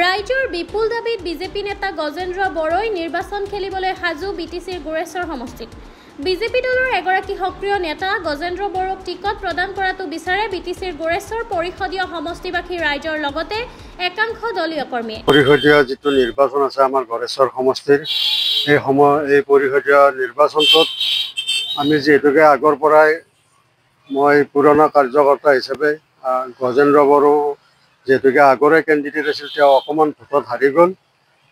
ৰাইজৰ বিপুল দাবীত বিজেপি নেতা গজেন্দ্ৰ বড়োই নিৰ্বাচন খেলিবলৈ সাজু বিটিচিৰ গোৰেশ্বৰ সমষ্টিত। বিজেপি দলৰ এগৰাকী সক্ৰিয় নেতা গজেন্দ্ৰ বড়োক টিকট প্ৰদান কৰাটো বিচাৰে বিটিচিৰ গোৰেশ্বৰ পৰিষদীয় সমষ্টিবাসী ৰাইজৰ লগতে একাংশ দলীয় কৰ্মীয়ে। পৰিষদীয় যিটো নিৰ্বাচন আছে আমাৰ গোৰেশ্বৰ সমষ্টিৰ এই পৰিষদীয় নিৰ্বাচনটোত আমি যিহেতুকে আগৰ পৰাই মই পুৰণা কাৰ্যকৰ্তা হিচাপে গজেন্দ্ৰ বড়ো যেহেতুকে আগৰে কেণ্ডিডেট আছিল, তেওঁ অকণমান ভোটত হাৰি গ'ল।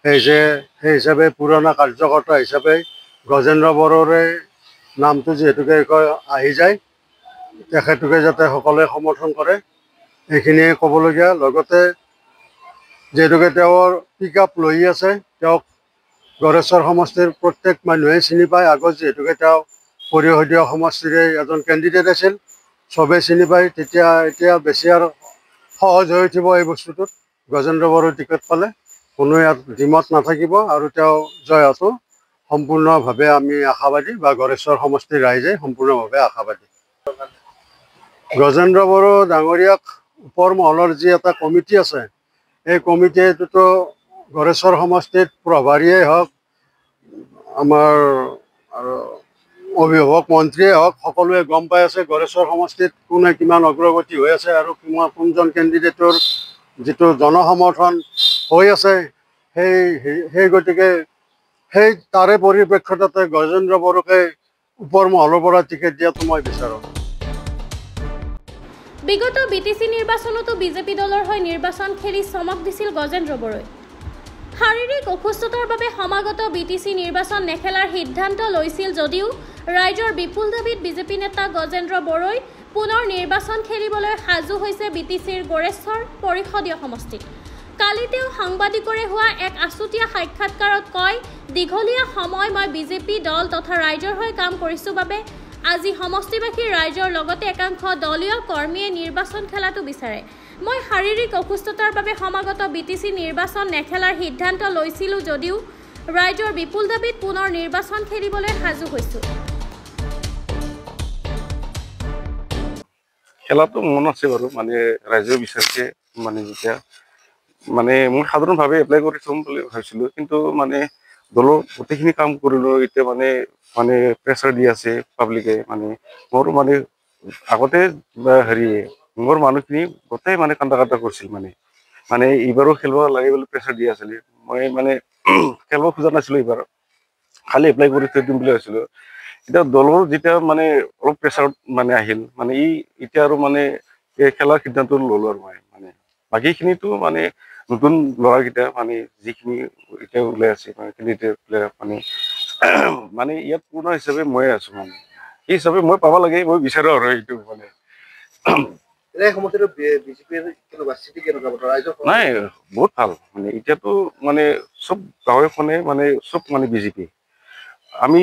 সেই হিচাপে পুৰণা কাৰ্যকৰ্তা হিচাপে গজেন্দ্ৰ বড়োৰে নামটো যিহেতুকে আহি যায়, তেখেতকে যাতে সকলোৱে সমৰ্থন কৰে এইখিনিয়ে ক'বলগীয়া। লগতে যিহেতুকে তেওঁৰ পিক আপ লৈ আছে, তেওঁক গোৰেশ্বৰ সমষ্টিৰ প্ৰত্যেক মানুহে চিনি পায়। আগত যিহেতুকে তেওঁ পৰিষদীয় সমষ্টিৰে এজন কেণ্ডিডেট আছিল, চবেই চিনি পায়। এতিয়া বেছি আৰু সহজ হৈ উঠিব এই বস্তুটোত। গজেন্দ্ৰ বড়োৰ টিকট পালে কোনো ইয়াত দ্বিমত নাথাকিব আৰু তেওঁ জয় হোৱাটো সম্পূৰ্ণভাৱে আমি আশাবাদী বা গোৰেশ্বৰ সমষ্টিৰ ৰাইজে সম্পূৰ্ণভাৱে আশাবাদী। গজেন্দ্ৰ বড়ো ডাঙৰীয়াক ওপৰ মহলৰ যি এটা কমিটি আছে, এই কমিটিটোতো গোৰেশ্বৰ সমষ্টিত প্ৰভাৰীয়ে হওক, আমাৰ আৰু অভিভাৱক মন্ত্ৰীয়ে হওক, সকলোৱে গম পাই আছে গোৰেশ্বৰ সমষ্টিত কোনে কিমান অগ্ৰগতি হৈ আছে আৰু কোনজন কেণ্ডিডেটৰ যিটো জনসমৰ্থন হৈ আছে। সেই গতিকে তাৰে পৰিপ্ৰেক্ষিততে গজেন্দ্ৰ বড়োকে ওপৰ মহলৰ পৰা টিকেট দিয়াটো মই বিচাৰোঁ। বিগত বিটিচি নিৰ্বাচনতো বিজেপি দলৰ হৈ নিৰ্বাচন খেলি চমক দিছিল গজেন্দ্ৰ বড়োই। শাৰীৰিক অসুস্থতাৰ বাবে সমাগত বিটিচি নিৰ্বাচন নেখেলাৰ সিদ্ধান্ত লৈছিল যদিও ৰাইজৰ বিপুল দাবীত বিজেপি নেতা গজেন্দ্ৰ বড়োই পুনৰ নিৰ্বাচন খেলিবলৈ সাজু হৈছে বিটিচিৰ গোৰেশ্বৰ পৰিষদীয় সমষ্টিত। কালি তেওঁ সাংবাদিকৰে হোৱা এক আছুতীয়া সাক্ষাৎকাৰত কয়, দীঘলীয়া সময় মই বিজেপি দল তথা ৰাইজৰ হৈ কাম কৰিছোঁ বাবে আজি সমষ্টিবাসী ৰাইজৰ লগতে একাংশ দলীয় কৰ্মীয়ে নিৰ্বাচন খেলাটো বিচাৰে। মই শাৰীৰিক অসুস্থতাৰ বাবে সমাগত বিটিচি নিৰ্বাচন নেখেলাৰ সিদ্ধান্ত লৈছিলোঁ যদিও ৰাইজৰ বিপুল দাবীত পুনৰ নিৰ্বাচন খেলিবলৈ সাজু হৈছোঁ। খেলাটো মন আছে বাৰু, মানে ৰাইজে বিচাৰিছে। মানে যেতিয়া মানে মই সাধাৰণভাৱে এপ্লাই কৰি থ'ম বুলি ভাবিছিলোঁ, কিন্তু মানে দলৰ গোটেইখিনি কাম কৰিলোঁ। এতিয়া মানে প্ৰেছাৰ দি আছে পাব্লিকে। মানে মোৰ মানে আগতে মোৰ মানুহখিনি গোটেই মানে কান্দা কৰিছিল। মানে এইবাৰো খেলিব লাগে বুলি প্ৰেছাৰ দি আছিলে। মই মানে খেলিব খোজা নাছিলোঁ এইবাৰ, খালি এপ্লাই কৰি থৈ দিম বুলি ভাবিছিলোঁ। এতিয়া দলৰ যেতিয়া মানে অলপ প্ৰেছাৰত মানে আহিল, মানে এতিয়া আৰু মানে খেলাৰ সিদ্ধান্ত ল'লোঁ আৰু মই। মানে বাকীখিনিতো মানে নতুন ল'ৰাকেইটা মানে যিখিনি এতিয়া ওলাই আছে কেণ্ডিডেট প্লেয়াৰ মানে ইয়াত পূৰ্ণ হিচাপে মই আছোঁ। মানে সেই হিচাপে মই পাব লাগে, মই বিচাৰোঁ আৰু এইটো মানে। নাই, বহুত ভাল। মানে এতিয়াতো মানে চব গাঁৱে মানে চব মানে বিজেপি। আমি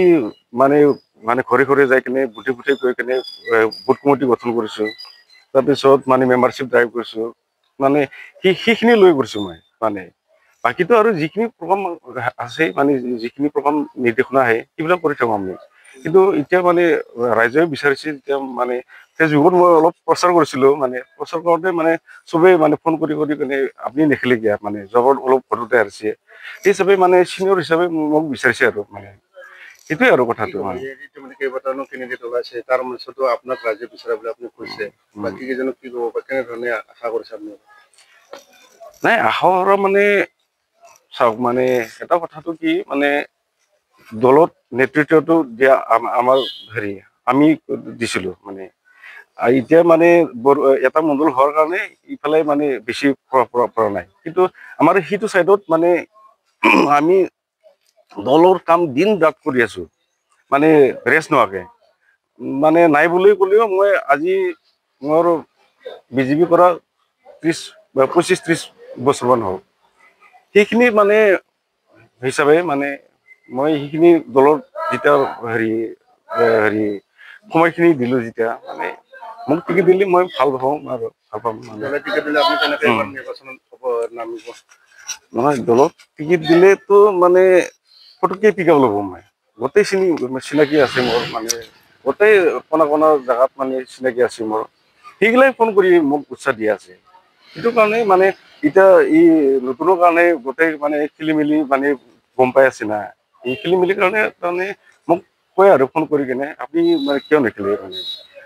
মানে ঘৰে ঘৰে যাই কিনে বুটে গৈ কিনে বুথ কমিটি গঠন কৰিছোঁ। তাৰপিছত মানে মেম্বাৰশ্বিপ ড্ৰাইভ কৰিছোঁ। মানে সেইখিনি লৈ কৰিছোঁ মই। মানে বাকীতো আৰু যিখিনি প্ৰগ্ৰাম আছে, মানে যিখিনি প্ৰগ্ৰাম নিৰ্দেশনা আহে সেইবিলাক কৰি থাকোঁ আমি। কিন্তু এতিয়া মানে ৰাইজে বিচাৰিছে, এতিয়া মানে ফেচবুকত মই অলপ প্ৰচাৰ কৰিছিলোঁ। মানে প্ৰচাৰ কৰোঁতে মানে চবেই মানে ফোন কৰি কিনে আপুনি নেখেলে কিয়া, মানে জবত অলপ ভোটতে হাৰিছে। সেই হিচাপে মানে চিনিয়ৰ হিচাপে মোক বিচাৰিছে আৰু মানে সেইটোৱে আৰু কথাটো। কেইবাটানো কেণ্ডিডেট ওলাইছে, তাৰ মাজতো আপোনাক ৰাইজে বিচাৰে বুলি আপুনি কৈছে। বাকী কেইজনক কি ক'ব বা কেনেধৰণে আশা কৰিছে আপুনি? নাই, আশা মানে চাওক, মানে এটা কথাটো কি, মানে দলত নেতৃত্বটো দিয়া আমাৰ আমি দিছিলোঁ। মানে এতিয়া মানে এটা মণ্ডল হোৱাৰ কাৰণে ইফালে মানে বেছি পৰা নাই। কিন্তু আমাৰ সেইটো চাইডত মানে আমি দলৰ কাম দিন ৰাত কৰি আছোঁ, মানে ৰেষ্ট নোহোৱাকৈ। মানে নাই বুলি ক'লেও মই আজি মোৰ বিজেপি কৰা 25-30 বছৰমান হ'ল। সেইখিনি মানে হিচাপে মানে মই সেইখিনি দলত যেতিয়া সময়খিনি দিলোঁ, যেতিয়া মানে মোক টিকেট দিলে মই ভাল পাওঁ আৰু ভাল পাম। নহয়, দলত টিকেট দিলেতো মানে ফটককৈ পিক আপ ল'ব। মই গোটেই চিনাকি আছে মোৰ, মানে গোটেই কোনা জেগাত মানে চিনাকি আছে মোৰ। সেইগিলাই ফোন কৰি মোক উৎসাহ দিয়া আছে। সেইটো কাৰণে মানে এতিয়া ই নতুনৰ কাৰণে গোটেই মানে খেলি মেলি মানে গম পাই আছে না এই খেলি মেলিৰ কাৰণে তাৰমানে মোক কয় আৰু ফোন কৰি কেনে আপুনি মানে কিয় নেখেলে মানে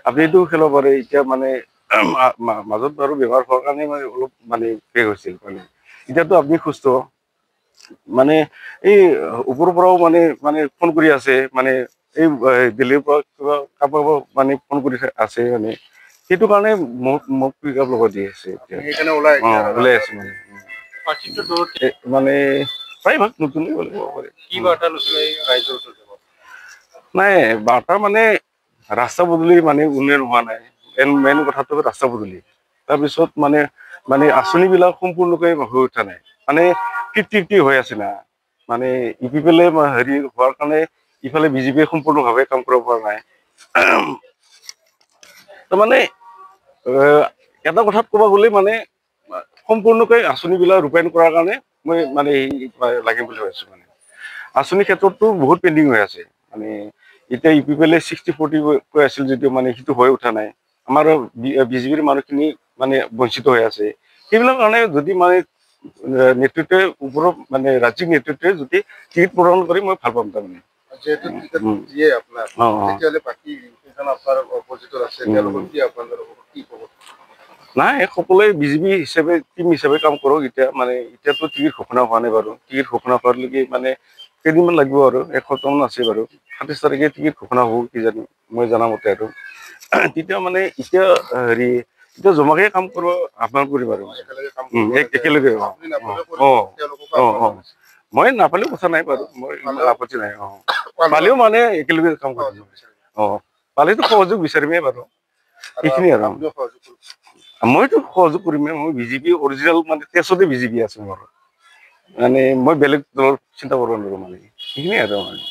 আপুনি এইটো খেলিব পাৰে এতিয়া মানে মাজত বাৰু বেমাৰ হোৱাৰ কাৰণে মানে অলপ মানে বেগ হৈছিল মানে এতিয়াতো আপুনি সুস্থ মানে এই ওপৰৰ পৰাও মানে মানে ফোন কৰি আছে মানে এই দিল্লীৰ পৰা কিবা কাৰোবাৰ মানে ফোন কৰি আছে মানে সেইটো কাৰণে মোক পিক আপ লগত দি আছে ওলাই আছে মানে মানে প্ৰায়ভাগ নতুনে ক'ব পাৰে কি বাৰ্তা লৈছিলে ৰাইজৰ ওচৰত নাই বাৰ্তা মানে ৰাস্তা পদূলি মানে উন্নয়ন হোৱা নাই মেইন কথাটো হ'ল ৰাস্তা পদূলি তাৰপিছত মানে মানে আঁচনিবিলাক সম্পূৰ্ণকৈ হৈ উঠা নাই মানে কীৰ্তি হৈ আছে না মানে ইপিফালে হেৰি হোৱাৰ কাৰণে ইফালে বিজেপিয়ে সম্পূৰ্ণভাৱে কাম কৰিব পৰা নাই তাৰমানে এটা কথাত ক'ব গ'লে মানে সম্পূৰ্ণকৈ আঁচনিবিলাক ৰূপায়ণ কৰাৰ কাৰণে মই মানে লাগিম বুলি ভাবিছোঁ মানে আঁচনিৰ ক্ষেত্ৰতো বহুত পেণ্ডিং হৈ আছে মানে এতিয়া ইপিফালে 60-40 কৈ আছিল যদিও মানে সেইটো হৈ উঠা নাই আমাৰ বিজেপিৰ মানুহখিনি মানে বঞ্চিত হৈ আছে সেইবিলাক কাৰণে যদি মানে নেতৃত্বই ওপৰত মানে ৰাজ্যিক নেতৃত্বই যদি টিকেট প্ৰদান কৰি মই ভাল পাম তাৰমানে যেহেতু টিকেট দিয়ে আপোনাৰ তেতিয়াহ'লে বাকী কেইজন আপোনাৰ অপজিটৰ আছে তেওঁলোকক কি আপোনালোকক কি ক'ব নাই সকলোৱে বিজেপি হিচাপে টিম হিচাপে কাম কৰক এতিয়া মানে এতিয়াতো টিকেট ঘোষণা হোৱা নাই বাৰু টিকেট ঘোষণা হোৱালৈকে মানে কেইদিনমান লাগিব আৰু এসপ্তাহমান আছে বাৰু 27 তাৰিখে টিকেট ঘোষণা হ'ব কিজানি মই জনামতে আৰু তেতিয়া মানে এতিয়া হেৰি এতিয়া জমাকে কাম কৰিব আহ্বান কৰিম আৰু একেলগে মই নাপালেও কথা নাই বাৰু মই আপত্তি নাই পালেও মানে একেলগে কাম কৰিম পালেতো সহযোগ বিচাৰিমেই বাৰু এইখিনি আৰু মইতো সহযোগ কৰিমেই মই বিজেপি অৰিজিনেল মানে তেজতে বিজেপি আছে মোৰ মানে মই বেলেগ দলৰ চিন্তা কৰিব নোৱাৰো মানে সেইখিনিয়ে আৰু মানে